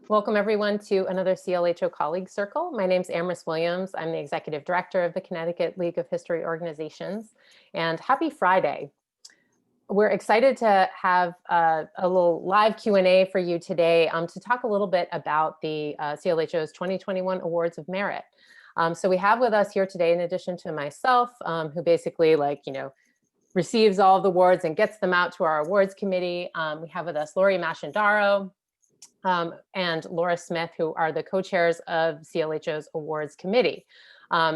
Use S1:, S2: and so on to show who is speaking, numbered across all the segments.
S1: Welcome everyone to another CLHO Colleague Circle. My name is Amris Williams. I'm the Executive Director of the Connecticut League of History Organizations, and happy Friday. We're excited to have a little live Q&A for you today to talk a little bit about the CLHO's 2021 Awards of Merit. So we have with us here today, in addition to myself, who basically receives all the awards and gets them out to our awards committee. We have with us Lori Mashandaro, and Laura Smith, who are the co-chairs of CLHO's awards committee.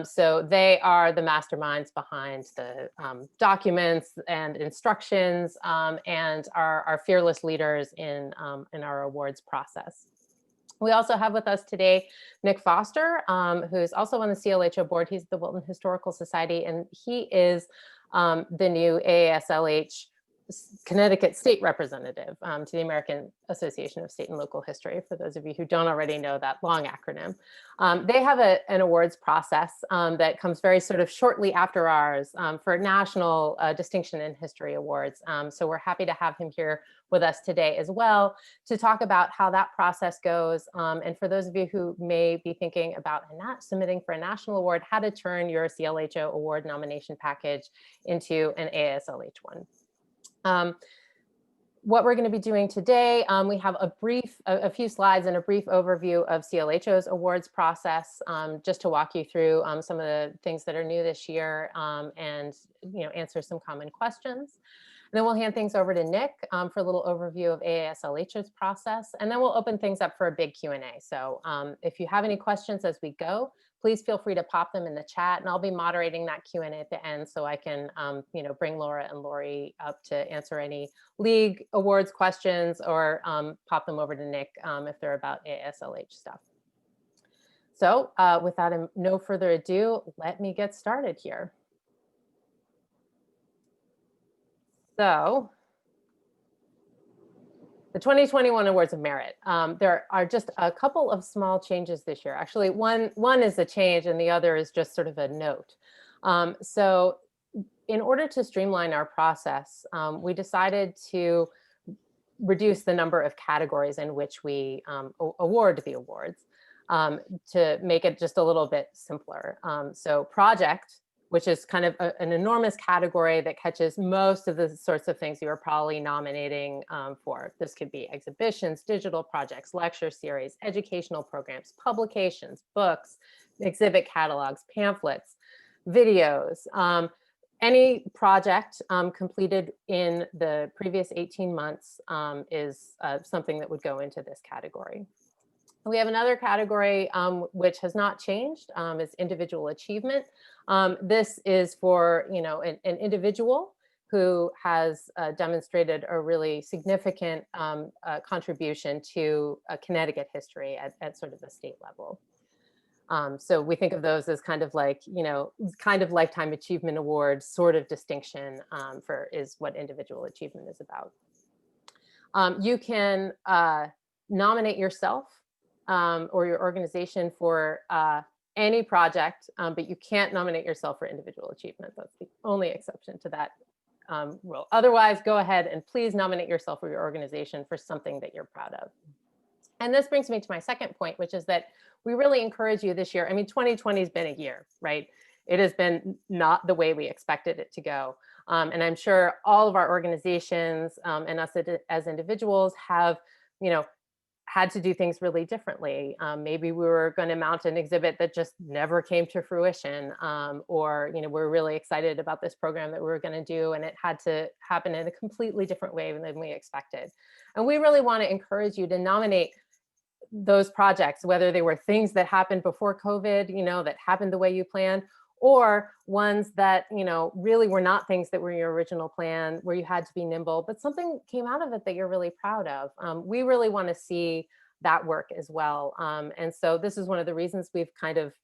S1: So they are the masterminds behind the documents and instructions and are fearless leaders in our awards process. We also have with us today Nick Foster, who's also on the CLHO board. He's the Wilton Historical Society, and he is the new AASLH Connecticut state representative to the American Association of State and Local History, for those of you who don't already know that long acronym. They have an awards process that comes very sort of shortly after ours for National Distinction in History Awards. So we're happy to have him here with us today as well to talk about how that process goes. And for those of you who may be thinking about submitting for a national award, how to turn your CLHO award nomination package into an AASLH one. What we're going to be doing today, we have a few slides and a brief overview of CLHO's awards process, just to walk you through some of the things that are new this year and answer some common questions. And then we'll hand things over to Nick for a little overview of AASLH's process, and then we'll open things up for a big Q&A. So if you have any questions as we go, please feel free to pop them in the chat, and I'll be moderating that Q&A at the end so I can bring Laura and Lori up to answer any league awards questions or pop them over to Nick if they're about AASLH stuff. So without no further ado, let me get started here. So the 2021 Awards of Merit. There are just a couple of small changes this year. Actually, one is a change and the other is just sort of a note. So in order to streamline our process, we decided to reduce the number of categories in which we award the awards to make it just a little bit simpler. So project, which is kind of an enormous category that catches most of the sorts of things you are probably nominating for. This could be exhibitions, digital projects, lecture series, educational programs, publications, books, exhibit catalogs, pamphlets, videos. Any project completed in the previous 18 months is something that would go into this category. We have another category which has not changed, is individual achievement. This is for an individual who has demonstrated a really significant contribution to Connecticut history at sort of the state level. So we think of those as kind of like, kind of lifetime achievement award sort of distinction is what individual achievement is about. You can nominate yourself or your organization for any project, but you can't nominate yourself for individual achievement. That's the only exception to that rule. Otherwise, go ahead and please nominate yourself or your organization for something that you're proud of. And this brings me to my second point, which is that we really encourage you this year. I mean, 2020 has been a year, right? It has been not the way we expected it to go. And I'm sure all of our organizations and us as individuals have, had to do things really differently. Maybe we were going to mount an exhibit that just never came to fruition, or we're really excited about this program that we were going to do, and it had to happen in a completely different way than we expected. And we really want to encourage you to nominate those projects, whether they were things that happened before COVID, that happened the way you planned, or ones that, really were not things that were your original plan, where you had to be nimble, but something came out of it that you're really proud of. We really want to see that work as well. And so this is one of the reasons we've kind of,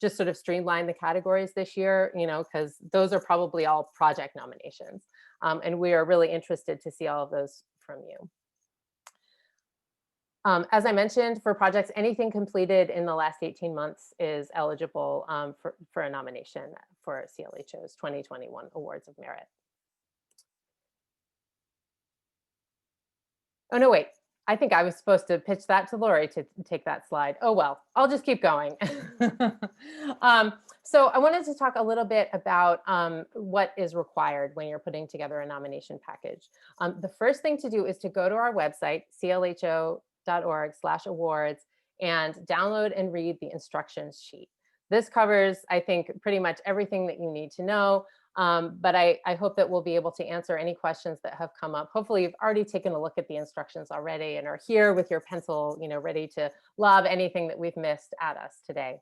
S1: just sort of streamlined the categories this year, because those are probably all project nominations. And we are really interested to see all of those from you. As I mentioned, for projects, anything completed in the last 18 months is eligible for a nomination for CLHO's 2021 Awards of Merit. Oh, no, wait. I think I was supposed to pitch that to Lori to take that slide. Oh, well, I'll just keep going. So I wanted to talk a little bit about what is required when you're putting together a nomination package. The first thing to do is to go to our website, clho.org/awards, and download and read the instructions sheet. This covers, I think, pretty much everything that you need to know. But I hope that we'll be able to answer any questions that have come up. Hopefully you've already taken a look at the instructions already and are here with your pencil, ready to lob anything that we've missed at us today.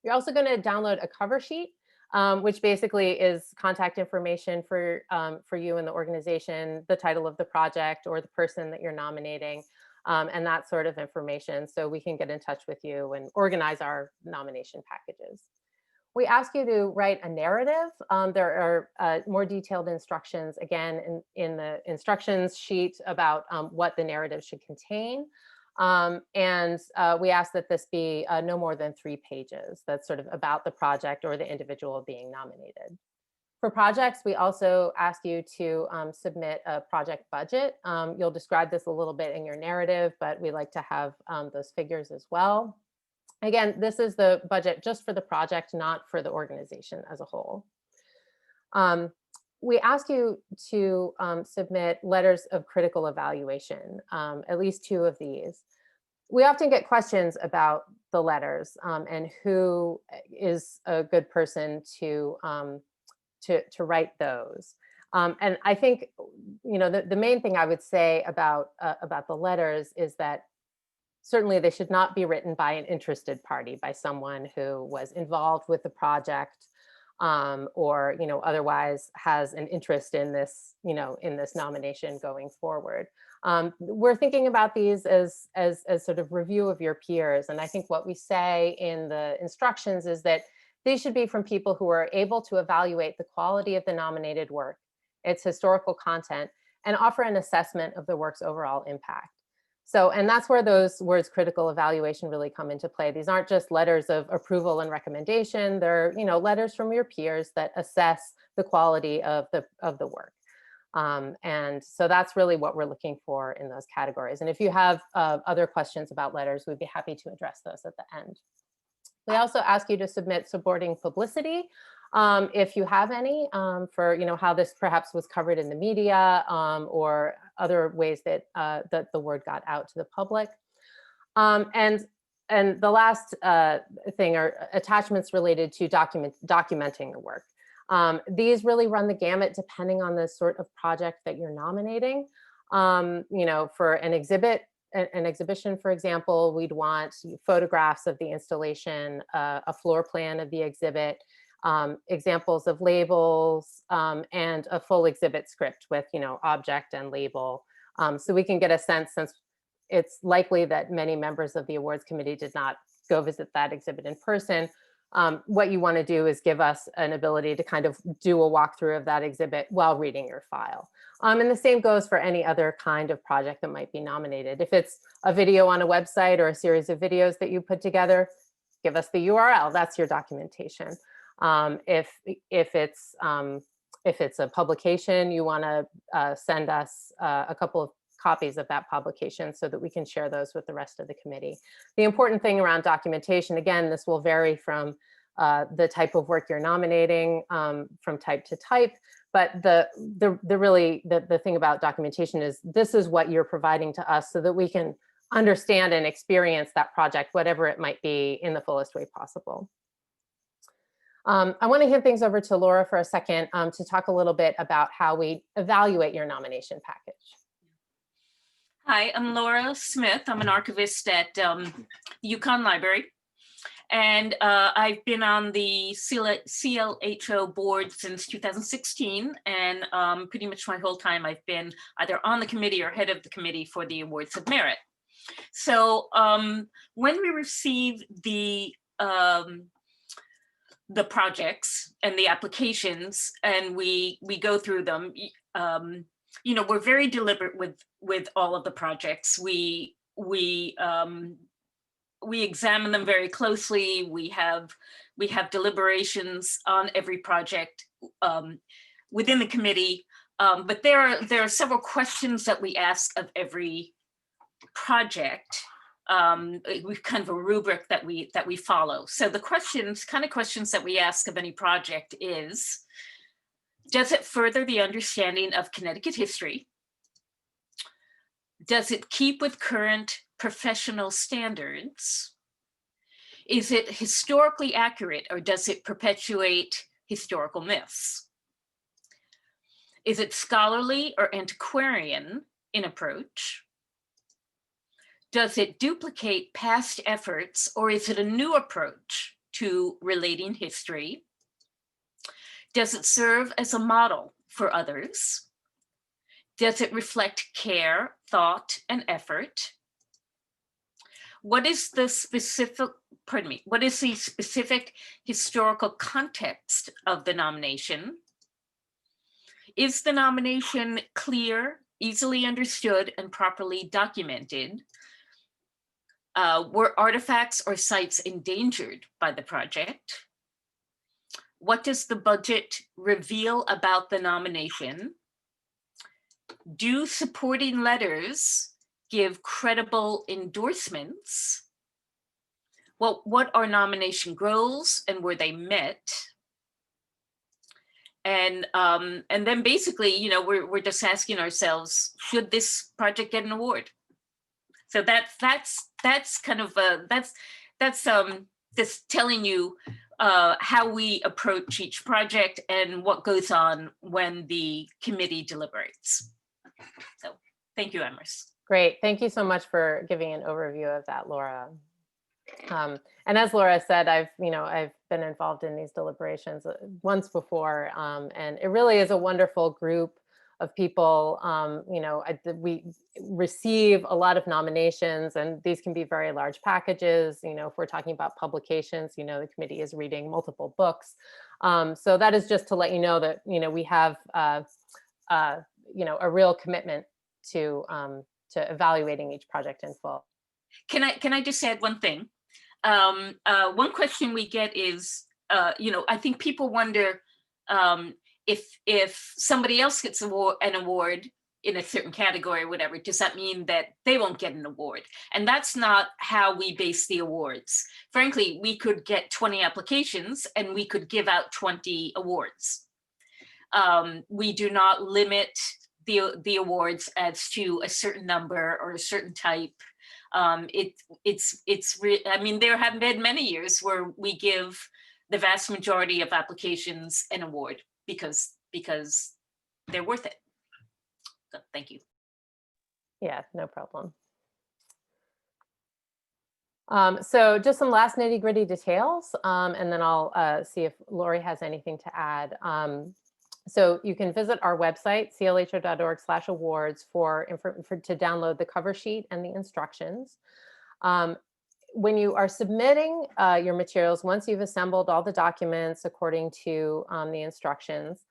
S1: You're also going to download a cover sheet, which basically is contact information for you and the organization, the title of the project or the person that you're nominating, and that sort of information, so we can get in touch with you and organize our nomination packages. We ask you to write a narrative. There are more detailed instructions, again, in the instructions sheet about what the narrative should contain. And we ask that this be no more than 3 pages. That's sort of about the project or the individual being nominated. For projects, we also ask you to submit a project budget. You'll describe this a little bit in your narrative, but we like to have those figures as well. Again, this is the budget just for the project, not for the organization as a whole. We ask you to submit letters of critical evaluation, at least 2 of these. We often get questions about the letters and who is a good person to write those. And I think, the main thing I would say about the letters is that certainly they should not be written by an interested party, by someone who was involved with the project or otherwise has an interest in this nomination going forward. We're thinking about these as sort of review of your peers, and I think what we say in the instructions is that these should be from people who are able to evaluate the quality of the nominated work, its historical content, and offer an assessment of the work's overall impact. So, and that's where those words critical evaluation really come into play. These aren't just letters of approval and recommendation. They're, letters from your peers that assess the quality of the work. And so that's really what we're looking for in those categories. And if you have other questions about letters, we'd be happy to address those at the end. We also ask you to submit supporting publicity, if you have any, for how this perhaps was covered in the media or other ways that that the word got out to the public. And the last thing are attachments related to documenting the work. These really run the gamut depending on the sort of project that you're nominating. For an exhibition, for example, we'd want photographs of the installation, a floor plan of the exhibit, examples of labels, and a full exhibit script with, object and label. So we can get a sense, since it's likely that many members of the awards committee did not go visit that exhibit in person. What you want to do is give us an ability to kind of do a walkthrough of that exhibit while reading your file. And the same goes for any other kind of project that might be nominated. If it's a video on a website or a series of videos that you put together, give us the URL. That's your documentation. If it's a publication, you want to send us a couple of copies of that publication so that we can share those with the rest of the committee. The important thing around documentation, again, this will vary from the type of work you're nominating, from type to type, but the thing about documentation is this is what you're providing to us so that we can understand and experience that project, whatever it might be, in the fullest way possible. I want to hand things over to Laura for a second to talk a little bit about how we evaluate your nomination package.
S2: Hi, I'm Laura Smith. I'm an archivist at UConn Library. And I've been on the CLHO board since 2016. And pretty much my whole time I've been either on the committee or head of the committee for the Awards of Merit. So when we receive the projects and the applications and we go through them, we're very deliberate with all of the projects. We examine them very closely. We have deliberations on every project within the committee. But there are several questions that we ask of every project, we've kind of a rubric that we follow. So the questions that we ask of any project is, does it further the understanding of Connecticut history? Does it keep with current professional standards? Is it historically accurate, or does it perpetuate historical myths? Is it scholarly or antiquarian in approach? Does it duplicate past efforts, or is it a new approach to relating history? Does it serve as a model for others? Does it reflect care, thought, and effort? What is the specific historical context of the nomination? Is the nomination clear, easily understood, and properly documented? Were artifacts or sites endangered by the project? What does the budget reveal about the nomination? Do supporting letters give credible endorsements? Well, what are nomination goals, and were they met? And then basically, you know, we're just asking ourselves, should this project get an award? So that's kind of that's just telling you how we approach each project and what goes on when the committee deliberates. So thank you, Emrys.
S1: Great. Thank you so much for giving an overview of that, Laura. And as Laura said, I've been involved in these deliberations once before, and it really is a wonderful group of people. We receive a lot of nominations, and these can be very large packages. You know, if we're talking about publications, you know, the committee is reading multiple books. So that is just to let you know that, you know, we have, a real commitment to evaluating each project in full.
S2: Can I just add one thing? One question we get is, I think people wonder if somebody else gets an award in a certain category or whatever, does that mean that they won't get an award? And that's not how we base the awards. Frankly, we could get 20 applications and we could give out 20 awards. We do not limit the awards as to a certain number or a certain type. I mean, there have been many years where we give the vast majority of applications an award because they're worth it. So, thank you.
S1: Yeah, no problem. So just some last nitty gritty details, and then I'll see if Lori has anything to add. So you can visit our website, clho.org/awards to download the cover sheet and the instructions. When you are submitting your materials, once you've assembled all the documents according to the instructions,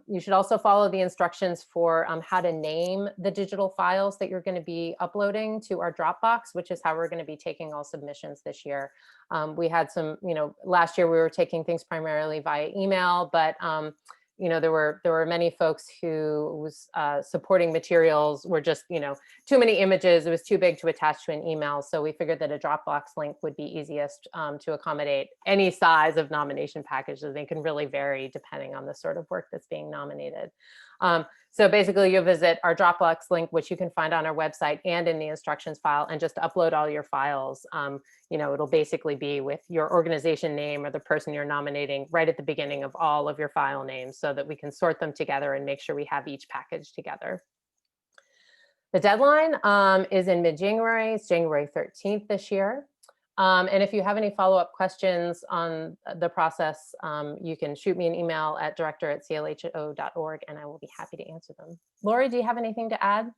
S1: you should also follow the instructions for how to name the digital files that you're going to be uploading to our Dropbox, which is how we're going to be taking all submissions this year. We had some, last year we were taking things primarily via email, but there were many folks whose supporting materials were just, too many images. It was too big to attach to an email. So we figured that a Dropbox link would be easiest to accommodate any size of nomination packages. They can really vary depending on the sort of work that's being nominated. So basically you'll visit our Dropbox link, which you can find on our website and in the instructions file, and just upload all your files. It'll basically be with your organization name or the person you're nominating right at the beginning of all of your file names so that we can sort them together and make sure we have each package together. The deadline is in mid-January. It's January 13th this year. And if you have any follow-up questions on the process, you can shoot me an email at director@clho.org, and I will be happy to answer them. Lori, do you have anything to add?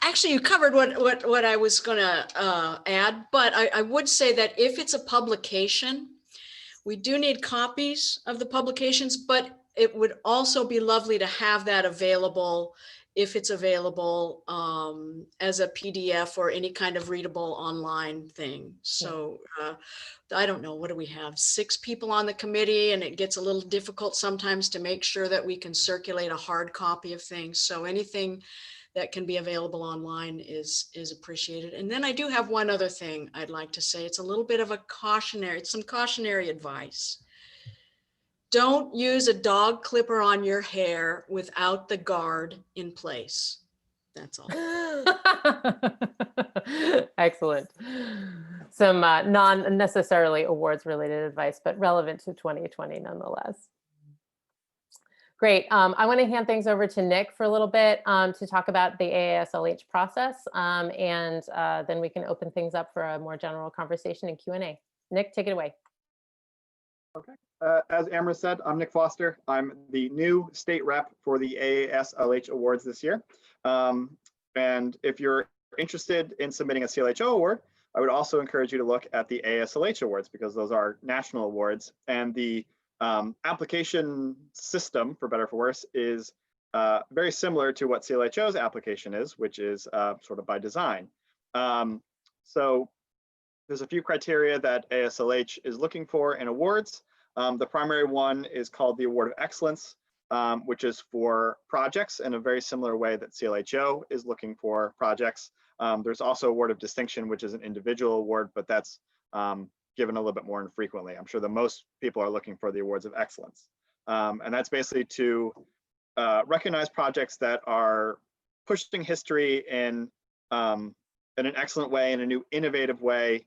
S3: Actually, you covered what I was going to add, but I would say that if it's a publication, we do need copies of the publications, but it would also be lovely to have that available if it's available as a PDF or any kind of readable online thing. So I don't know, what do we have? 6 people on the committee, and it gets a little difficult sometimes to make sure that we can circulate a hard copy of things. So anything that can be available online is appreciated. And then I do have one other thing I'd like to say. It's a little bit of a cautionary, it's some cautionary advice. Don't use a dog clipper on your hair without the guard in place. That's all.
S1: Excellent. Some non-necessarily awards related advice, but relevant to 2020 nonetheless. Great. I want to hand things over to Nick for a little bit to talk about the AASLH process, and then we can open things up for a more general conversation and Q&A. Nick, take it away.
S4: Okay. As Amber said, I'm Nick Foster. I'm the new state rep for the AASLH Awards this year. And if you're interested in submitting a CLHO award, I would also encourage you to look at the AASLH Awards because those are national awards. And the application system, for better or for worse, is very similar to what CLHO's application is, which is sort of by design. So there's a few criteria that AASLH is looking for in awards. The primary one is called the Award of Excellence, which is for projects in a very similar way that CLHO is looking for projects. There's also Award of Distinction, which is an individual award, but that's given a little bit more infrequently. I'm sure that most people are looking for the Awards of Excellence. And that's basically to recognize projects that are pushing history in an excellent way, in a new innovative way.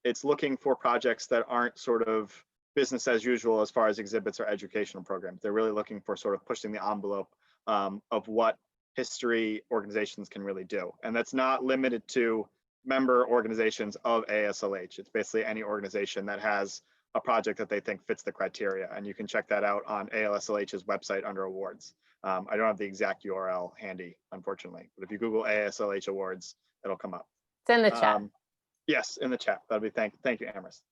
S4: It's looking for projects that aren't sort of business as usual as far as exhibits or educational programs. They're really looking for sort of pushing the envelope of what history organizations can really do. And that's not limited to member organizations of AASLH. It's basically any organization that has a project that they think fits the criteria. And you can check that out on AASLH's website under awards. I don't have the exact URL handy, unfortunately, but if you Google AASLH Awards, it'll come up.
S1: It's in the chat.
S4: Yes, in the chat. That'll be thank you, Amherst.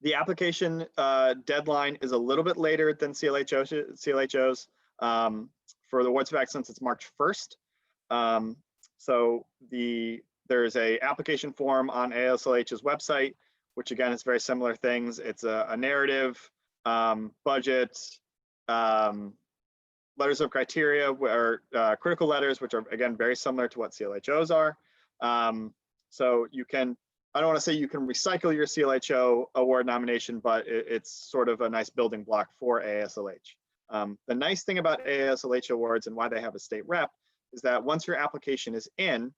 S4: The application deadline is a little bit later than CLHO's. For the Awards of Excellence, it's March 1st. So there's a application form on AASLH's website, which again is very similar things. It's a narrative, budget, letters of criteria, or critical letters, which are again very similar to what CLHO's are. So you can, I don't want to say you can recycle your CLHO award nomination, but it's sort of a nice building block for AASLH. The nice thing about AASLH Awards and why they have a state rep is that once your application is in,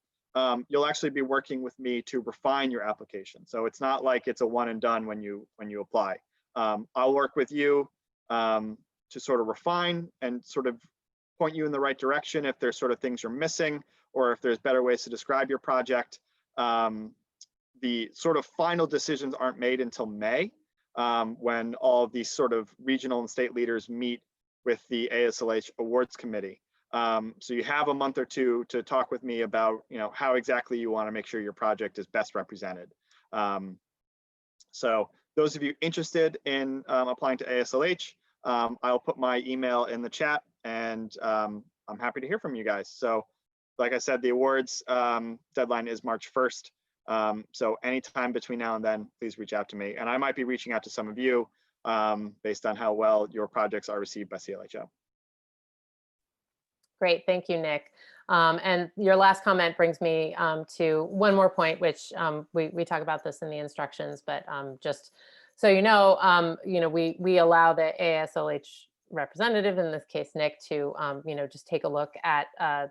S4: you'll actually be working with me to refine your application. So it's not like it's a one and done when you apply. I'll work with you to sort of refine and sort of point you in the right direction if there's sort of things you're missing, or if there's better ways to describe your project. The sort of final decisions aren't made until May, when all of these sort of regional and state leaders meet with the AASLH Awards Committee. So you have a month or two to talk with me about, how exactly you want to make sure your project is best represented. So those of you interested in applying to AASLH, I'll put my email in the chat, and I'm happy to hear from you guys. So like I said, the awards deadline is March 1st. So anytime between now and then, please reach out to me. And I might be reaching out to some of you based on how well your projects are received by CLHO.
S1: Great, thank you, Nick. And your last comment brings me to one more point, which we talk about this in the instructions, but just so you know, we allow the AASLH representative, in this case Nick, to just take a look at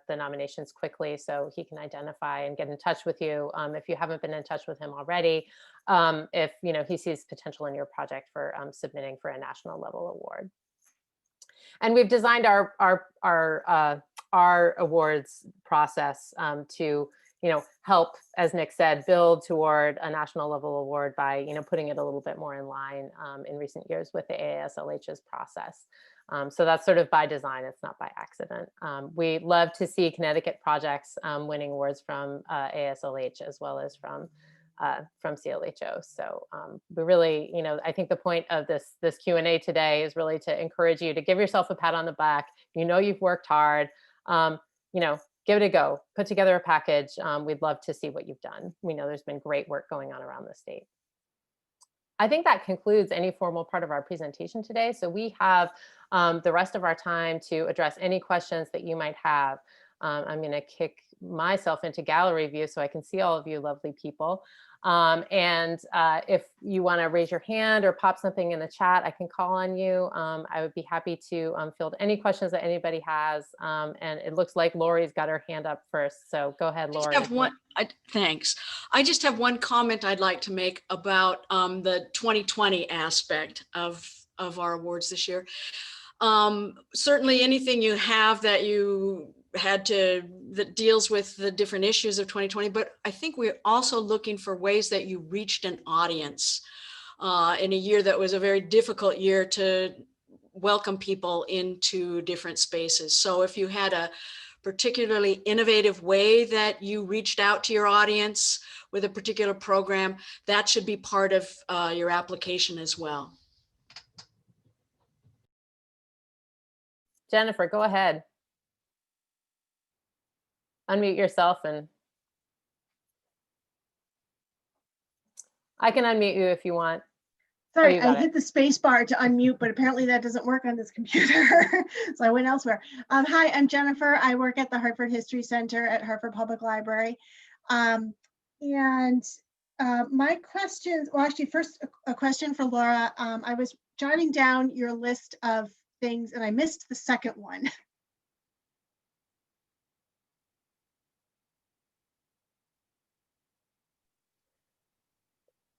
S1: the nominations quickly so he can identify and get in touch with you if you haven't been in touch with him already, if he sees potential in your project for submitting for a national level award. And we've designed our awards process to help, as Nick said, build toward a national level award by putting it a little bit more in line in recent years with the AASLH's process. So that's sort of by design, it's not by accident. We love to see Connecticut projects winning awards from AASLH as well as from CLHO. So we really, I think the point of this Q&A today is really to encourage you to give yourself a pat on the back. You've worked hard, give it a go, put together a package. We'd love to see what you've done. We know there's been great work going on around the state. I think that concludes any formal part of our presentation today. So we have the rest of our time to address any questions that you might have. I'm going to kick myself into gallery view so I can see all of you lovely people. If you want to raise your hand or pop something in the chat, I can call on you. I would be happy to field any questions that anybody has. And it looks like Lori's got her hand up first. So go ahead, Lori.
S3: Thanks. I just have one comment I'd like to make about the 2020 aspect of our awards this year. Certainly anything you have that you had that deals with the different issues of 2020, but I think we're also looking for ways that you reached an audience in a year that was a very difficult year to welcome people into different spaces. So if you had a particularly innovative way that you reached out to your audience with a particular program, that should be part of your application as well.
S1: Jennifer, go ahead. Unmute yourself and I can unmute you if you want.
S5: Sorry, I hit the space bar to unmute, but apparently that doesn't work on this computer. So I went elsewhere. Hi, I'm Jennifer. I work at the Hartford History Center at Hartford Public Library. My questions, well, actually first a question for Laura. I was jotting down your list of things and I missed the second one.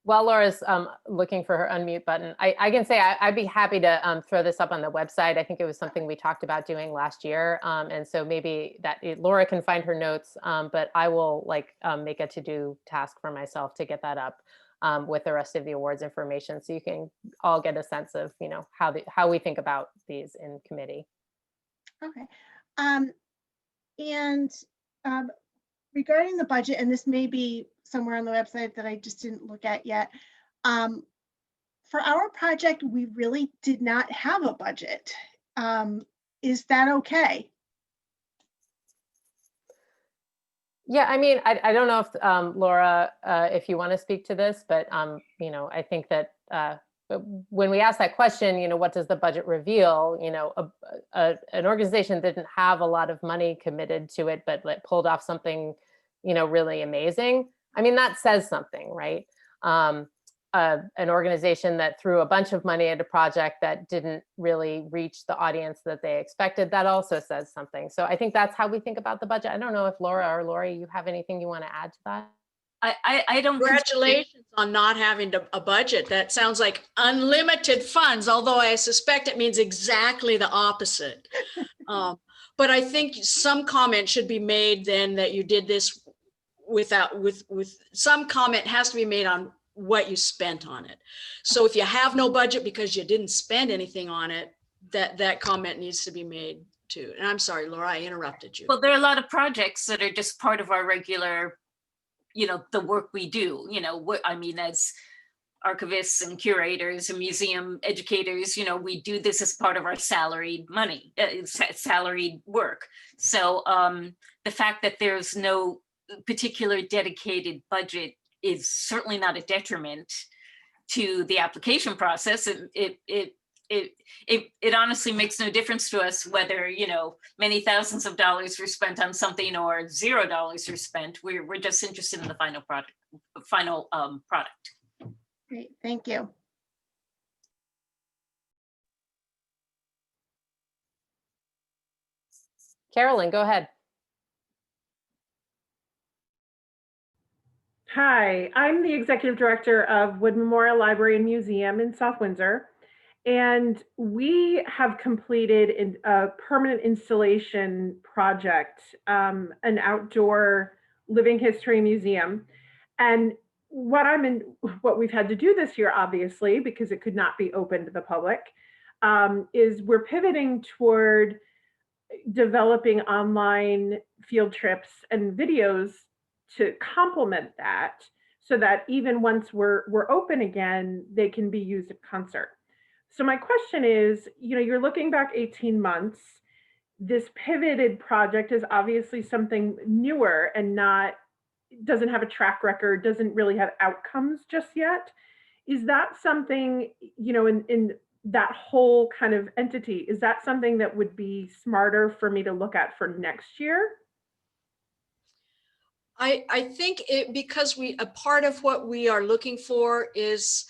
S1: While Laura's looking for her unmute button, I can say I'd be happy to throw this up on the website. I think it was something we talked about doing last year. And so maybe Laura can find her notes, but I will make a to-do task for myself to get that up with the rest of the awards information. So you can all get a sense of, how we think about these in committee.
S5: Okay. Regarding the budget, and this may be somewhere on the website that I just didn't look at yet. For our project, we really did not have a budget. Is that okay?
S1: Yeah, I mean, I don't know if Laura, if you want to speak to this, but I think that when we ask that question, what does the budget reveal? An organization didn't have a lot of money committed to it, but pulled off something, really amazing. I mean, that says something, right? An organization that threw a bunch of money at a project that didn't really reach the audience that they expected, that also says something. So I think that's how we think about the budget. I don't know if Laura or Lori, you have anything you want to add to that?
S2: I don't.
S3: Congratulations on not having a budget. That sounds like unlimited funds, although I suspect it means exactly the opposite. But I think some comment should be made then that you did this with some comment has to be made on what you spent on it. So if you have no budget because you didn't spend anything on it, that comment needs to be made too. And I'm sorry, Laura, I interrupted you.
S2: Well, there are a lot of projects that are just part of our regular, the work we do, I mean, as archivists and curators and museum educators, we do this as part of our salaried money, salaried work. So the fact that there's no particular dedicated budget is certainly not a detriment to the application process. It honestly makes no difference to us whether, many thousands of dollars were spent on something or $0 were spent. We're just interested in the final product.
S5: Great, thank you.
S1: Carolyn, go ahead.
S6: Hi, I'm the Executive Director of Wood Memorial Library and Museum in South Windsor. And we have completed a permanent installation project, an outdoor living history museum. And what we've had to do this year, obviously, because it could not be open to the public, is we're pivoting toward developing online field trips and videos to complement that, so that even once we're open again, they can be used at concert. So my question is, you're looking back 18 months. This pivoted project is obviously something newer and doesn't have a track record, doesn't really have outcomes just yet. Is that something, in that whole kind of entity, is that something that would be smarter for me to look at for next year?
S3: I think because a part of what we are looking for is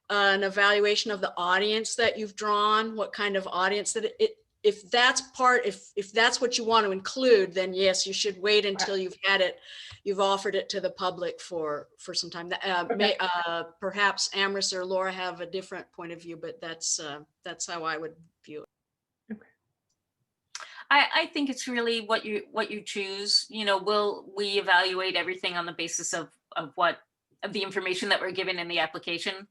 S3: an evaluation of the audience that you've drawn, what kind of audience that if that's what you want to include, then yes, you should wait until you've offered it to the public for some time. Perhaps Amris or Laura have a different point of view, but that's how I would view it.
S2: I think it's really what you choose. You know, we evaluate everything on the basis of the information that we're given in the application.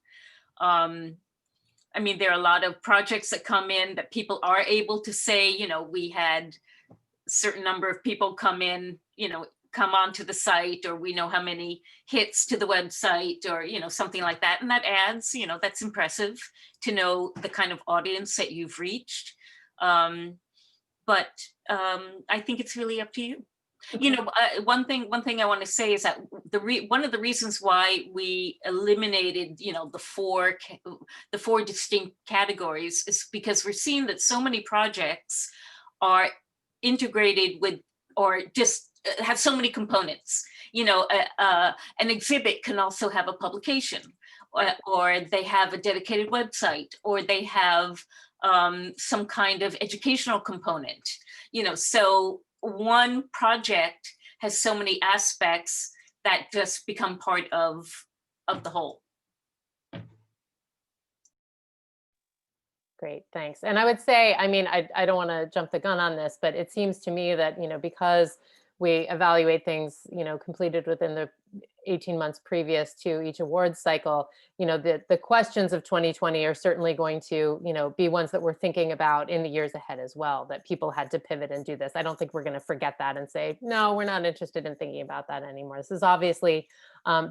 S2: I mean, there are a lot of projects that come in that people are able to say, you know, we had a certain number of people come in, you know, come onto the site, or we know how many hits to the website, or, you know, something like that. And that adds, you know, that's impressive to know the kind of audience that you've reached. But I think it's really up to you. You know, one thing I want to say is that one of the reasons why we eliminated, you know, the four distinct categories is because we're seeing that so many projects are integrated with, or just have so many components. You know, an exhibit can also have a publication, or they have a dedicated website, or they have some kind of educational component. You know, so one project has so many aspects that just become part of the whole.
S1: Great, thanks. And I would say, I mean, I don't want to jump the gun on this, but it seems to me that, you know, because we evaluate things, you know, completed within the 18 months previous to each awards cycle, you know, the questions of 2020 are certainly going to, you know, be ones that we're thinking about in the years ahead as well, that people had to pivot and do this. I don't think we're going to forget that and say, no, we're not interested in thinking about that anymore. This has obviously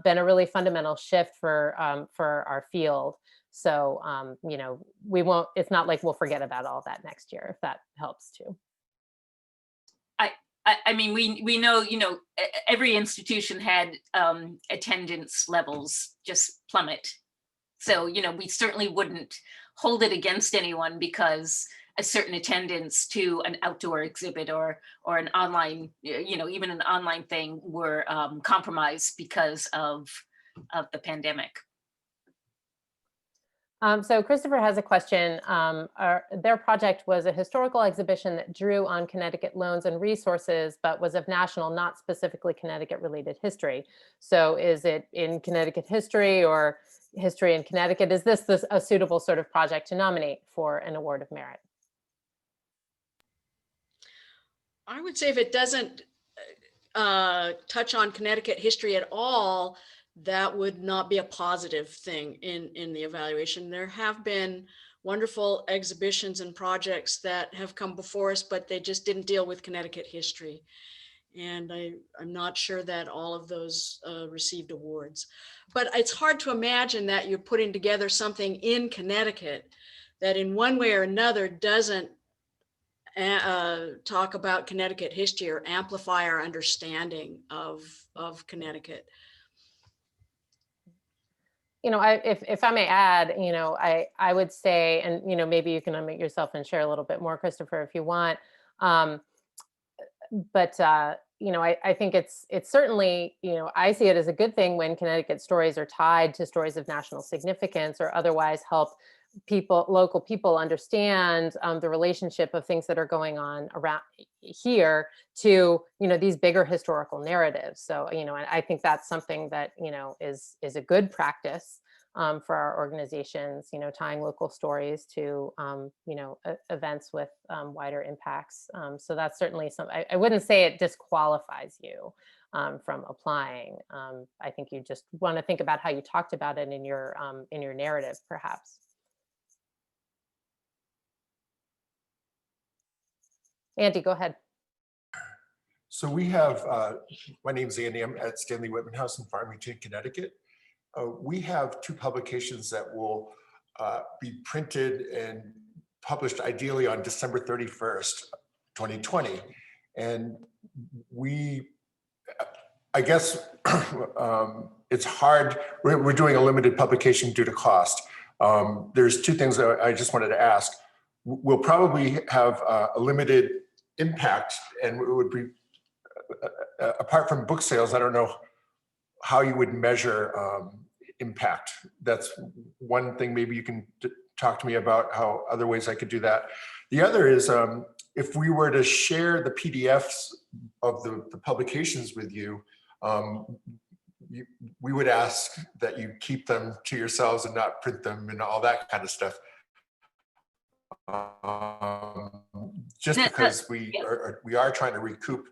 S1: been a really fundamental shift for our field. So, you know, it's not like we'll forget about all that next year, if that helps too.
S2: I mean, we know, you know, every institution had attendance levels just plummet. So, you know, we certainly wouldn't hold it against anyone because a certain attendance to an outdoor exhibit or an online, you know, even an online thing were compromised because of the pandemic.
S1: So Christopher has a question. Their project was a historical exhibition that drew on Connecticut loans and resources, but was of national, not specifically Connecticut related history. So is it in Connecticut history or history in Connecticut? Is this a suitable sort of project to nominate for an award of merit?
S3: I would say if it doesn't touch on Connecticut history at all, that would not be a positive thing in the evaluation. There have been wonderful exhibitions and projects that have come before us, but they just didn't deal with Connecticut history. And I'm not sure that all of those received awards. But it's hard to imagine that you're putting together something in Connecticut that in one way or another doesn't talk about Connecticut history or amplify our understanding of Connecticut.
S1: You know, if I may add, you know, I would say, and, you know, maybe you can unmute yourself and share a little bit more, Christopher, if you want. But you know, I think it's certainly, you know, I see it as a good thing when Connecticut stories are tied to stories of national significance or otherwise help local people understand the relationship of things that are going on around here to, you know, these bigger historical narratives. So, you know, I think that's something that, you know, is a good practice for our organizations, you know, tying local stories to, you know, events with wider impacts. So that's certainly something. I wouldn't say it disqualifies you from applying. I think you just want to think about how you talked about it in your narrative, perhaps. Andy, go ahead.
S7: So we have, my name is Andy, I'm at Stanley Whitman House in Farmington, Connecticut. We have two publications that will be printed and published ideally on December 31st, 2020. And I guess it's hard, we're doing a limited publication due to cost. There's two things that I just wanted to ask. We'll probably have a limited impact, and it would be, apart from book sales, I don't know how you would measure impact. That's one thing maybe you can talk to me about, how other ways I could do that. The other is if we were to share the PDFs of the publications with you, we would ask that you keep them to yourselves and not print them and all that kind of stuff. Just because we are trying to recoup.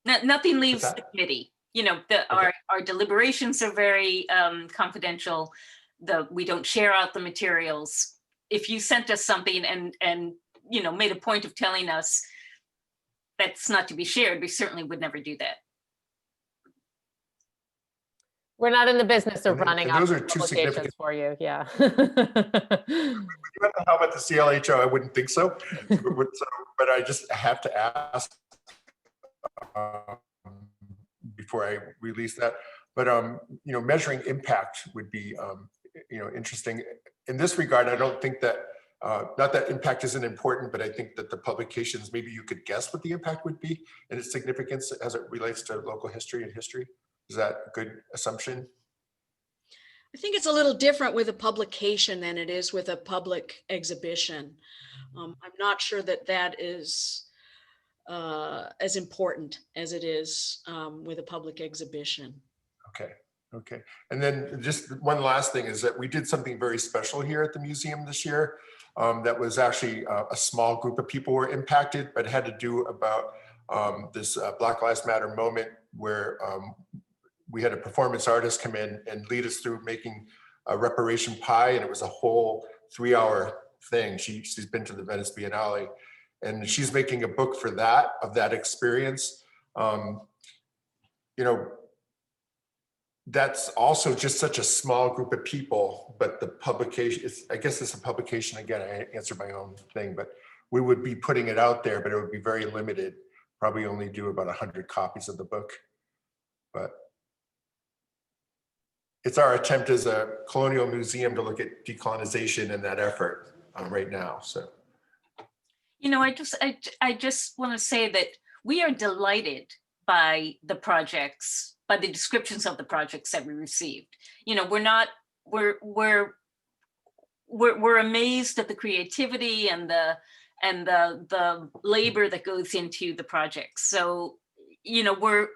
S2: Nothing leaves the committee. You know, our deliberations are very confidential. We don't share out the materials. If you sent us something and you know, made a point of telling us that's not to be shared, we certainly would never do that.
S1: We're not in the business of running
S7: those
S1: up
S7: are two
S1: publications
S7: significant
S1: for you. Yeah.
S7: How about the CLHO? I wouldn't think so. But I just have to ask before I release that. But you know, measuring impact would be you know, interesting. In this regard, I don't think that not that impact isn't important, but I think that the publications, maybe you could guess what the impact would be and its significance as it relates to local history and history. Is that a good assumption?
S3: I think it's a little different with a publication than it is with a public exhibition. I'm not sure that that is as important as it is with a public exhibition.
S7: Okay. Okay. And then just one last thing is that we did something very special here at the museum this year. That was actually a small group of people were impacted, but had to do about this Black Lives Matter moment where we had a performance artist come in and lead us through making a reparation pie, and it was a whole 3-hour thing. She's been to the Venice Biennale, and she's making a book for that, of that experience. You know, that's also just such a small group of people, but the publication, I guess it's a publication, again, I answered my own thing, but we would be putting it out there, but it would be very limited, probably only do about 100 copies of the book. But it's our attempt as a colonial museum to look at decolonization and that effort right now, so.
S2: You know, I just want to say that we are delighted by the projects, by the descriptions of the projects that we received. You know, we're amazed at the creativity and the labor that goes into the projects. So, you know, we're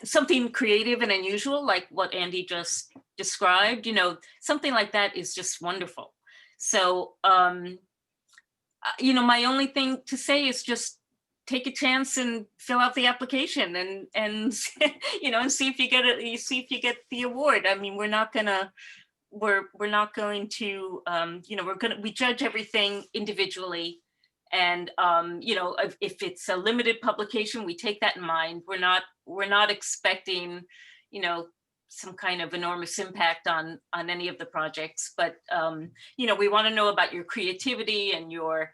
S2: something creative and unusual, like what Andy just described, you know, something like that is just wonderful. So, you know, my only thing to say is just take a chance and fill out the application and you know, and see if you get it, see if you get the award. I mean, we're not going to you know, we judge everything individually. And you know, if it's a limited publication, we take that in mind. We're not expecting, you know, some kind of enormous impact on any of the projects, but you know, we want to know about your creativity and your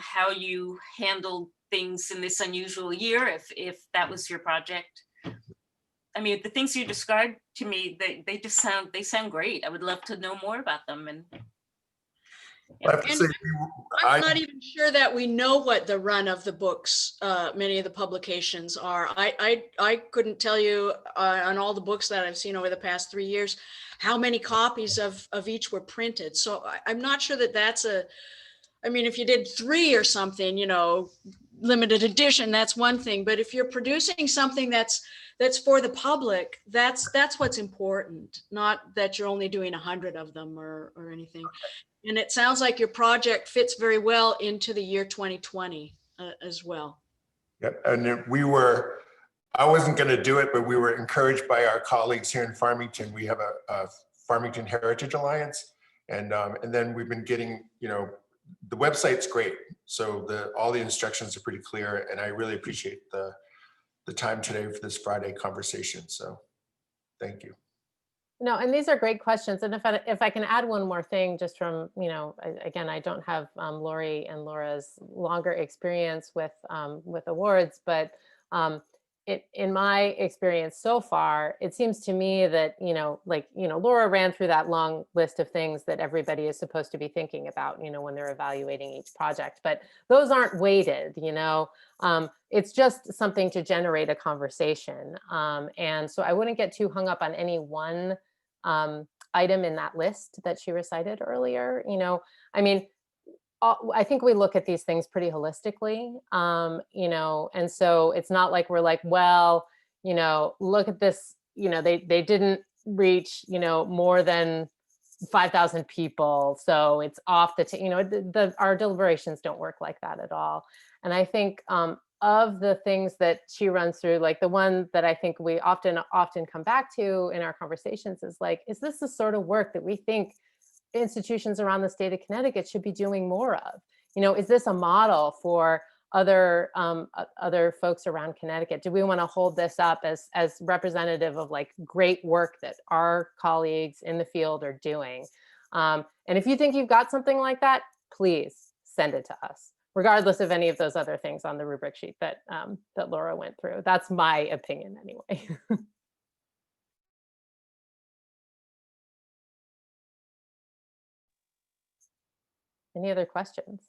S2: how you handled things in this unusual year, if that was your project. I mean, the things you described to me, they sound great. I would love to know more about them. And
S7: I have to say,
S3: I'm not even sure that we know what the run of the books, many of the publications are. I couldn't tell you on all the books that I've seen over the past 3 years, how many copies of each were printed. So I'm not sure that that's I mean, if you did 3 or something, you know, limited edition, that's one thing. But if you're producing something that's for the public, that's what's important, not that you're only doing 100 of them or anything. And it sounds like your project fits very well into the year 2020 as well.
S7: Yep, and I wasn't going to do it, but we were encouraged by our colleagues here in Farmington. We have a Farmington Heritage Alliance, and then we've been getting, you know, the website's great. So all the instructions are pretty clear, and I really appreciate the time today for this Friday conversation. So thank you.
S1: No, and these are great questions. And if I can add one more thing, just from, you know, again, I don't have Lori and Laura's longer experience with awards, but in my experience so far, it seems to me that, Laura ran through that long list of things that everybody is supposed to be thinking about, when they're evaluating each project, but those aren't weighted, it's just something to generate a conversation. And so I wouldn't get too hung up on any one item in that list that she recited earlier. I think we look at these things pretty holistically, and so it's not like we're like, well, look at this, they didn't reach, more than 5,000 people. So it's off our deliberations don't work like that at all. And I think of the things that she runs through, like the one that I think we often come back to in our conversations is like, is this the sort of work that we think institutions around the state of Connecticut should be doing more of? Is this a model for other folks around Connecticut? Do we want to hold this up as representative of like great work that our colleagues in the field are doing? And if you think you've got something like that, please send it to us, regardless of any of those other things on the rubric sheet that Laura went through. That's my opinion anyway. Any other questions?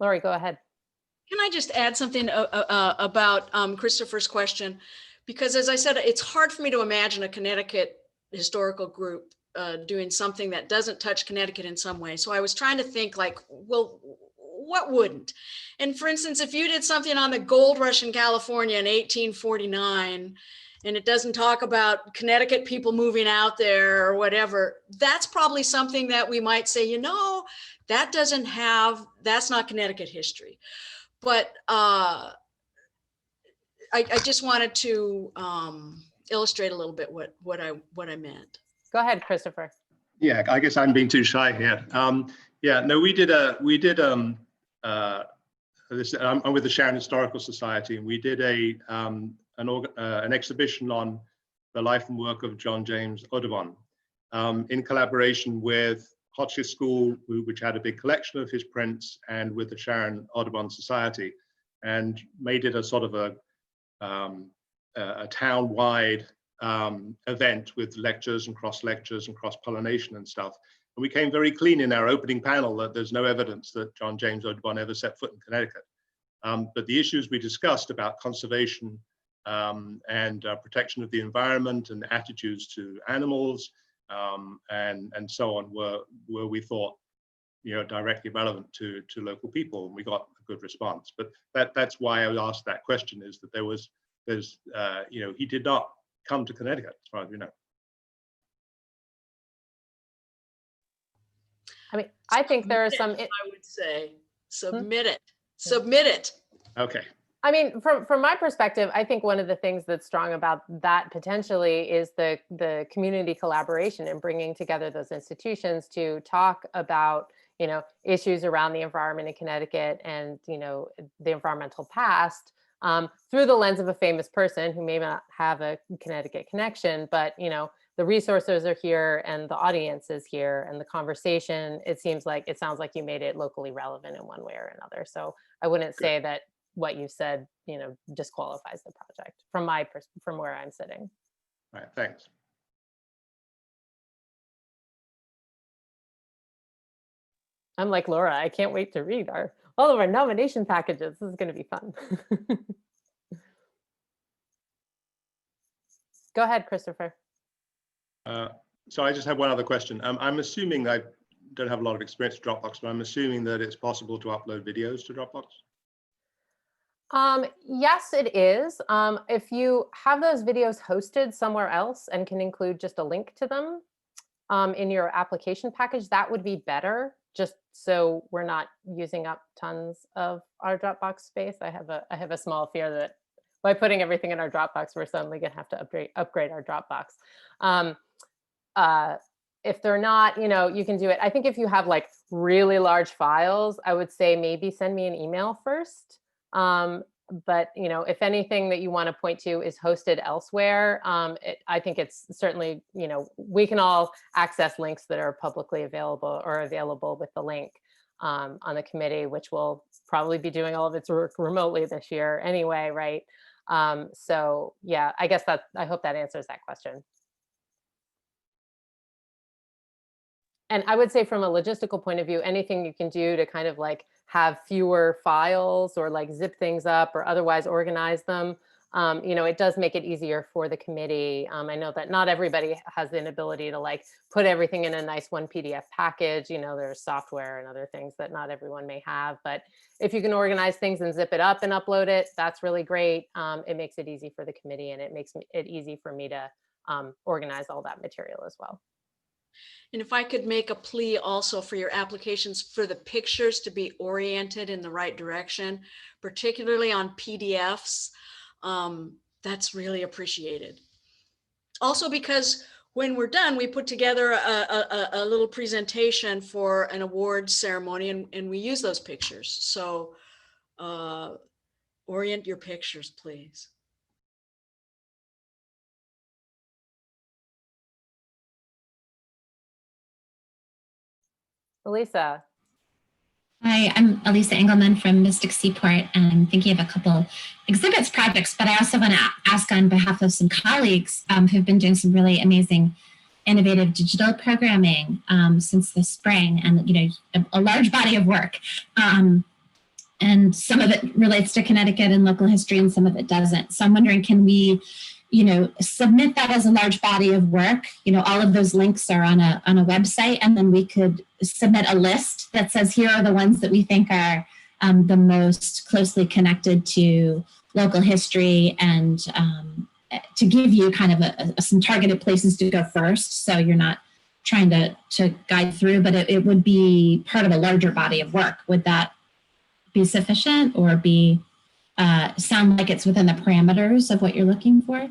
S1: Lori, go ahead.
S3: Can I just add something about Christopher's question? Because as I said, it's hard for me to imagine a Connecticut historical group doing something that doesn't touch Connecticut in some way. So I was trying to think like, well, what wouldn't? And for instance, if you did something on the gold rush in California in 1849, and it doesn't talk about Connecticut people moving out there or whatever, that's probably something that we might say, that's not Connecticut history. But I just wanted to illustrate a little bit what I meant.
S1: Go ahead, Christopher.
S8: Yeah, I guess I'm being too shy here. I'm with the Sharon Historical Society, and we did an exhibition on the life and work of John James Audubon in collaboration with Hotchkiss School, which had a big collection of his prints, and with the Sharon Audubon Society, and made it a sort of a town-wide event with lectures and cross-lectures and cross-pollination and stuff. And we came very clean in our opening panel that there's no evidence that John James Audubon ever set foot in Connecticut. But the issues we discussed about conservation and protection of the environment and attitudes to animals and so on were we thought directly relevant to local people, and we got a good response. But that's why I asked that question, is that he did not come to Connecticut as far as we know.
S1: I mean, I think there are some.
S3: I would say submit it.
S8: Okay.
S1: I mean, from my perspective, I think one of the things that's strong about that potentially is the community collaboration and bringing together those institutions to talk about, issues around the environment in Connecticut and, the environmental past through the lens of a famous person who may not have a Connecticut connection, but, the resources are here and the audience is here, and the conversation, it sounds like you made it locally relevant in one way or another. So I wouldn't say that what you said, disqualifies the project from where I'm sitting.
S8: All right, thanks.
S1: I'm like Laura, I can't wait to read all of our nomination packages. This is going to be fun. Go ahead, Christopher.
S8: So I just have one other question. I'm assuming, I don't have a lot of experience with Dropbox, but I'm assuming that it's possible to upload videos to Dropbox?
S1: Yes, it is. If you have those videos hosted somewhere else and can include just a link to them in your application package, that would be better, just so we're not using up tons of our Dropbox space. I have a small fear that by putting everything in our Dropbox, we're suddenly going to have to upgrade our Dropbox. If they're not, you can do it. I think if you have like really large files, I would say maybe send me an email first. But if anything that you want to point to is hosted elsewhere, I think it's certainly, we can all access links that are publicly available or available with the link. on the committee, which will probably be doing all of its work remotely this year anyway, right? So yeah, I guess I hope that answers that question. And I would say from a logistical point of view, anything you can do to kind of like have fewer files or like zip things up or otherwise organize them, you know, it does make it easier for the committee. I know that not everybody has the ability to like put everything in a nice one PDF package. You know, there's software and other things that not everyone may have, but if you can organize things and zip it up and upload it, that's really great. It makes it easy for the committee, and it makes it easy for me to organize all that material as well.
S3: And if I could make a plea also for your applications for the pictures to be oriented in the right direction, particularly on PDFs, that's really appreciated. Also, because when we're done, we put together a little presentation for an awards ceremony, and we use those pictures. So orient your pictures, please.
S1: Elisa.
S9: Hi, I'm Elisa Engelmann from Mystic Seaport, and I'm thinking of a couple exhibits projects, but I also want to ask on behalf of some colleagues who've been doing some really amazing innovative digital programming since the spring, and you know, a large body of work. And some of it relates to Connecticut and local history, and some of it doesn't. So I'm wondering, can we, you know, submit that as a large body of work? You know, all of those links are on a website, and then we could submit a list that says, here are the ones that we think are the most closely connected to local history, and to give you kind of some targeted places to go first. So you're not trying to guide through, but it would be part of a larger body of work. Would that be sufficient, or be sound like it's within the parameters of what you're looking for?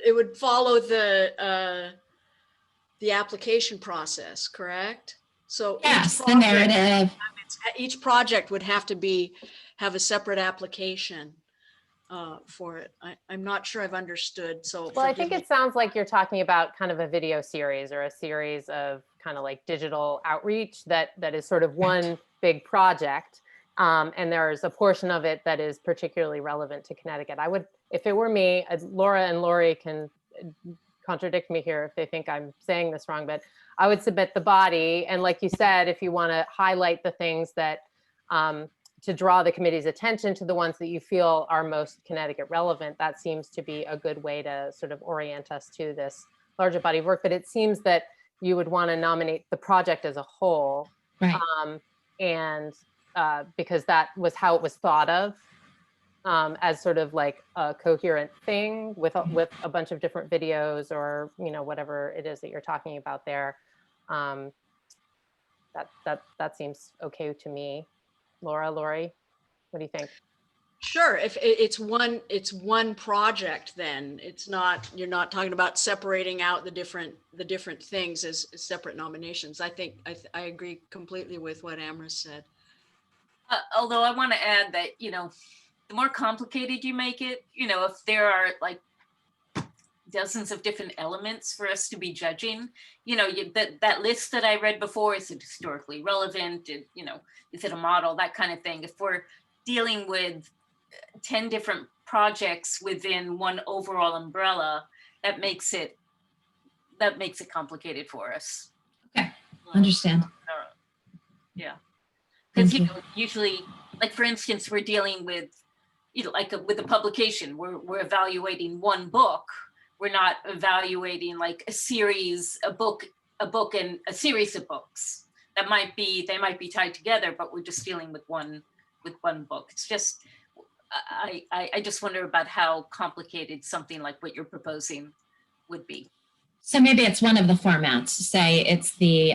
S3: It would follow the application process, correct? So
S9: yes, the narrative.
S3: Each project would have to have a separate application for it. I'm not sure I've understood. So
S1: well, I think it sounds like you're talking about kind of a video series or a series of kind of like digital outreach that is sort of one big project. And there's a portion of it that is particularly relevant to Connecticut. I would, if it were me, Laura and Lori can contradict me here if they think I'm saying this wrong, but I would submit the body. And like you said, if you want to highlight the things that, to draw the committee's attention to the ones that you feel are most Connecticut relevant, that seems to be a good way to sort of orient us to this larger body of work. But it seems that you would want to nominate the project as a whole.
S9: Right.
S1: Because that was how it was thought of, as sort of like a coherent thing with a bunch of different videos, or, you know, whatever it is that you're talking about there. That seems okay to me. Lori, what do you think?
S3: Sure. If it's one project, then it's not, you're not talking about separating out the different things as separate nominations. I think I agree completely with what Amra said.
S2: Although I want to add that, you know, the more complicated you make it, you know, if there are like dozens of different elements for us to be judging, you know, that list that I read before, is it historically relevant? You know, is it a model, that kind of thing. If we're dealing with 10 different projects within one overall umbrella, that makes it complicated for us.
S9: Okay, understand.
S2: Yeah. Because, you know, usually, like, for instance, we're dealing with, you know, like with a publication, we're evaluating one book. We're not evaluating like a book and a series of books. They might be tied together, but we're just dealing with one book. It's just, I just wonder about how complicated something like what you're proposing would be.
S9: So maybe it's one of the formats. Say it's the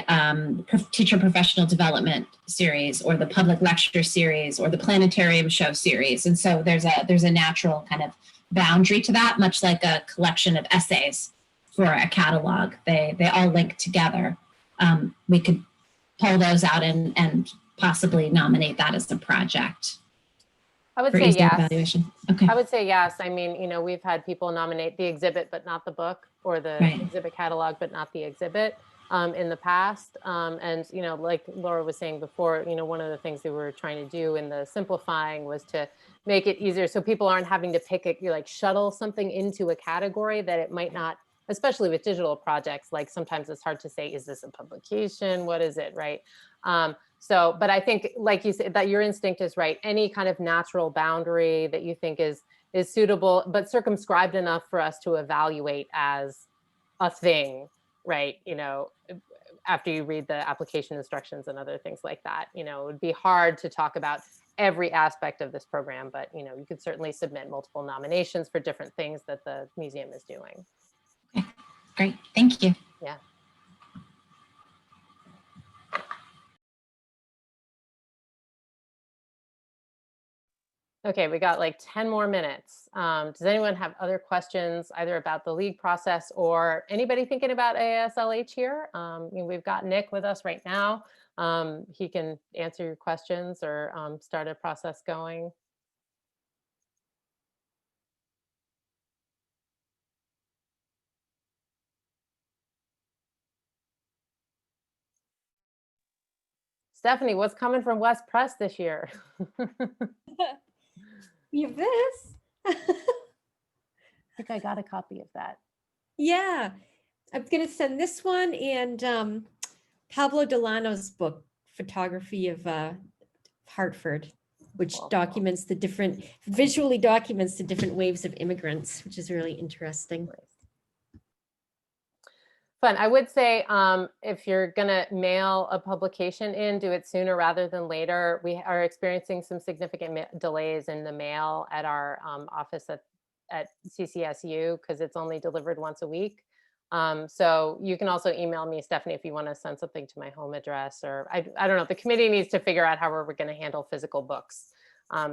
S9: teacher professional development series, or the public lecture series, or the planetarium show series. And so there's a natural kind of boundary to that, much like a collection of essays for a catalog. They all link together. We could pull those out and possibly nominate that as a project.
S1: I would say yes.
S9: Evaluation. Okay.
S1: I would say yes. I mean, you know, we've had people nominate the exhibit, but not the book, or the exhibit catalog, but not the exhibit. in the past. And, you know, like Laura was saying before, you know, one of the things that we were trying to do in the simplifying was to make it easier so people aren't having to pick it, like shuttle something into a category that it might not, especially with digital projects, like sometimes it's hard to say, is this a publication? What is it, right? So, but I think, like you said, that your instinct is right. Any kind of natural boundary that you think is suitable, but circumscribed enough for us to evaluate as a thing, right? You know, after you read the application instructions and other things like that, you know, it would be hard to talk about every aspect of this program, but, you know, you could certainly submit multiple nominations for different things that the museum is doing.
S9: Okay, great, thank you.
S1: Yeah. Okay, we got like 10 more minutes. Does anyone have other questions either about the league process or anybody thinking about AASLH here? We've got Nick with us right now. He can answer your questions or start a process going. Stephanie, what's coming from West Press this year?
S10: You have this?
S1: I think I got a copy of that.
S10: Yeah, I'm gonna send this one and Pablo Delano's book, Photography of Hartford, which documents the different, visually documents the different waves of immigrants, which is really interesting.
S1: Fun. I would say if you're gonna mail a publication in, do it sooner rather than later. We are experiencing some significant delays in the mail at our office at CCSU because it's only delivered once a week. So you can also email me, Stephanie, if you want to send something to my home address, or I don't know. The committee needs to figure out how we're going to handle physical books.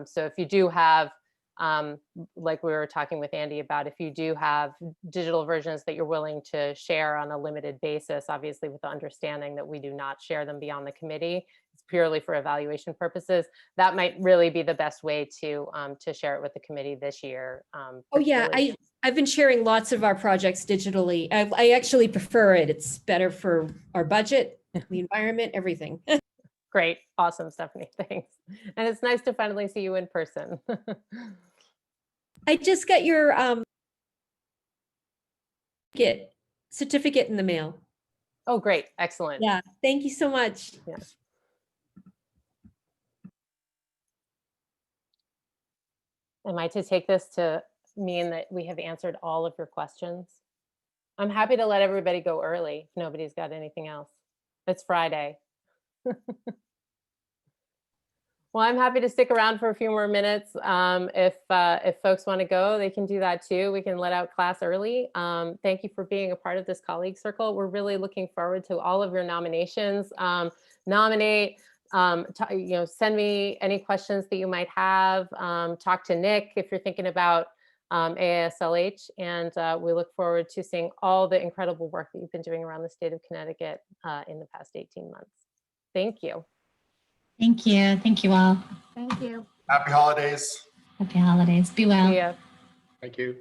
S1: So if you do have, like we were talking with Andy about, if you do have digital versions that you're willing to share on a limited basis, obviously with the understanding that we do not share them beyond the committee, it's purely for evaluation purposes, that might really be the best way to share it with the committee this year.
S10: Oh yeah, I've been sharing lots of our projects digitally. I actually prefer it. It's better for our budget, the environment, everything.
S1: Great. Awesome, Stephanie. Thanks. And it's nice to finally see you in person.
S10: I just got your certificate in the mail.
S1: Oh, great. Excellent.
S10: Yeah. Thank you so much.
S1: Yeah. Am I to take this to mean that we have answered all of your questions? I'm happy to let everybody go early if nobody's got anything else. It's Friday. Well, I'm happy to stick around for a few more minutes. If folks want to go, they can do that too. We can let out class early. Thank you for being a part of this colleague circle. We're really looking forward to all of your nominations. Nominate, send me any questions that you might have. Talk to Nick if you're thinking about AASLH, and we look forward to seeing all the incredible work that you've been doing around the state of Connecticut in the past 18 months. Thank you.
S9: Thank you. Thank you all.
S5: Thank you.
S7: Happy holidays.
S9: Happy holidays. Be well.
S1: See ya.
S8: Thank you.